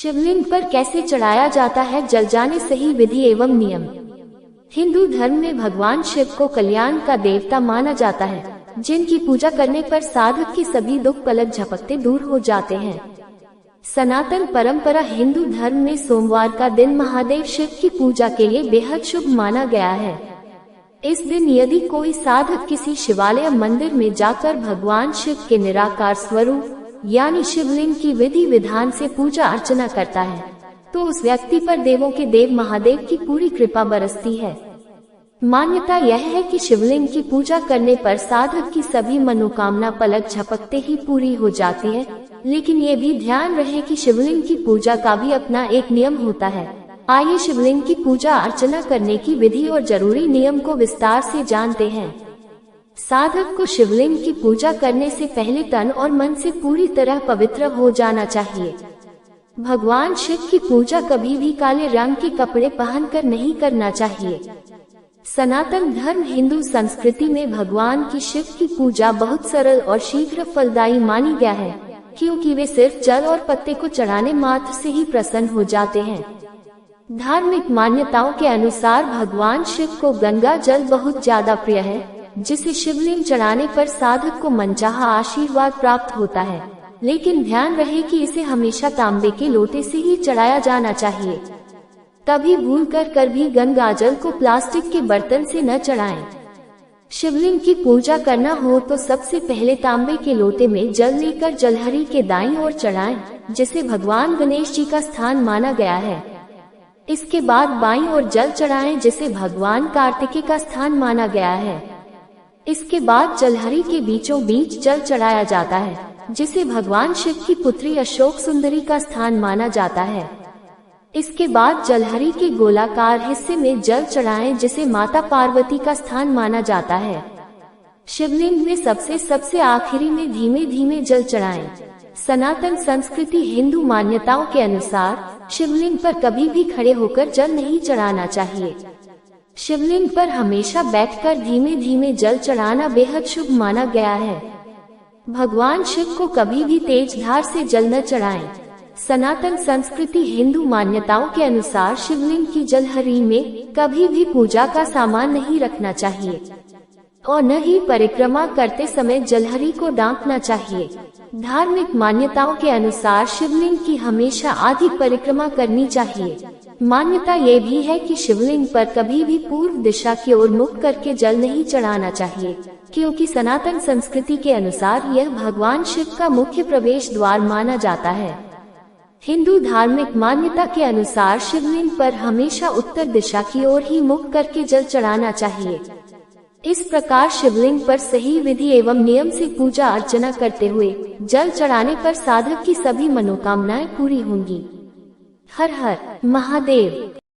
शिवलिंग पर कैसे चढ़ाया जाता है जल, जाने सही विधि एवं नियम। हिंदू धर्म में भगवान शिव को कल्याण का देवता माना जाता है, जिनकी पूजा करने पर साधक के सभी दुख पलक झपकते दूर हो जाते हैं। सनातन परंपरा हिंदू धर्म में सोमवार का दिन महादेव शिव की पूजा के लिए बेहद शुभ माना गया है। इस दिन यदि कोई साधक किसी शिवालय मंदिर में जाकर भगवान शिव के निराकार स्वरूप यानी शिवलिंग की विधि विधान से पूजा अर्चना करता है, तो उस व्यक्ति पर देवों के देव महादेव की पूरी कृपा बरसती है। मान्यता यह है कि शिवलिंग की पूजा करने पर साधक की सभी मनोकामना पलक झपकते ही पूरी हो जाती है, लेकिन ये भी ध्यान रहे कि शिवलिंग की पूजा का भी अपना एक नियम होता है। आइए शिवलिंग की पूजा अर्चना करने की विधि और जरूरी नियम को विस्तार से जानते हैं। साधक को शिवलिंग की पूजा करने से पहले तन और मन से पूरी तरह पवित्र हो जाना चाहिए। भगवान शिव की पूजा कभी भी काले रंग के कपड़े पहनकर नहीं करना चाहिए। सनातन धर्म हिंदू संस्कृति में भगवान की शिव की पूजा बहुत सरल और शीघ्र फलदायी मानी गया है, क्योंकि वे सिर्फ जल और पत्ते को चढ़ाने मात्र से ही प्रसन्न हो जाते हैं। धार्मिक मान्यताओं के अनुसार भगवान शिव को गंगा जल बहुत ज्यादा प्रिय है, जिसे शिवलिंग चढ़ाने पर साधक को मनचाहा आशीर्वाद प्राप्त होता है। लेकिन ध्यान रहे कि इसे हमेशा तांबे के लोटे से ही चढ़ाया जाना चाहिए। कभी भूल कर भी गंगा जल को प्लास्टिक के बर्तन से न चढ़ाएं। शिवलिंग की पूजा करना हो तो सबसे पहले तांबे के लोटे में जल लेकर जलहरी के दाईं ओर चढ़ाएं, जिसे भगवान गणेश जी का स्थान माना गया है। इसके बाद बाईं ओर जल चढ़ाएं, जिसे भगवान कार्तिकेय का स्थान माना गया है। इसके बाद जलहरी के बीचों बीच जल चढ़ाया जाता है, जिसे भगवान शिव की पुत्री अशोक सुंदरी का स्थान माना जाता है। इसके बाद जलहरी के गोलाकार हिस्से में जल चढ़ाएं, जिसे माता पार्वती का स्थान माना जाता है। शिवलिंग में सबसे आखिरी में धीमे धीमे जल चढ़ाएं। सनातन संस्कृति हिंदू मान्यताओं के अनुसार शिवलिंग पर कभी भी खड़े होकर जल नहीं चढ़ाना चाहिए। शिवलिंग पर हमेशा बैठकर धीमे धीमे जल चढ़ाना बेहद शुभ माना गया है। भगवान शिव को कभी भी तेज धार से जल न चढ़ाएं। सनातन संस्कृति हिंदू मान्यताओं के अनुसार शिवलिंग की जलहरी में कभी भी पूजा का सामान नहीं रखना चाहिए और न ही परिक्रमा करते समय जलहरी को डांकना चाहिए। धार्मिक मान्यताओं के अनुसार शिवलिंग की हमेशा आधी परिक्रमा करनी चाहिए। मान्यता ये भी है कि शिवलिंग पर कभी भी पूर्व दिशा की ओर मुख करके जल नहीं चढ़ाना चाहिए, क्योंकि सनातन संस्कृति के अनुसार यह भगवान शिव का मुख्य प्रवेश द्वार माना जाता है। हिंदू धार्मिक मान्यता के अनुसार शिवलिंग पर हमेशा उत्तर दिशा की ओर ही मुख करके जल चढ़ाना चाहिए। इस प्रकार शिवलिंग पर सही विधि एवं नियम से पूजा अर्चना करते हुए जल चढ़ाने पर साधक की सभी मनोकामनाएं पूरी होंगी। हर हर महादेव।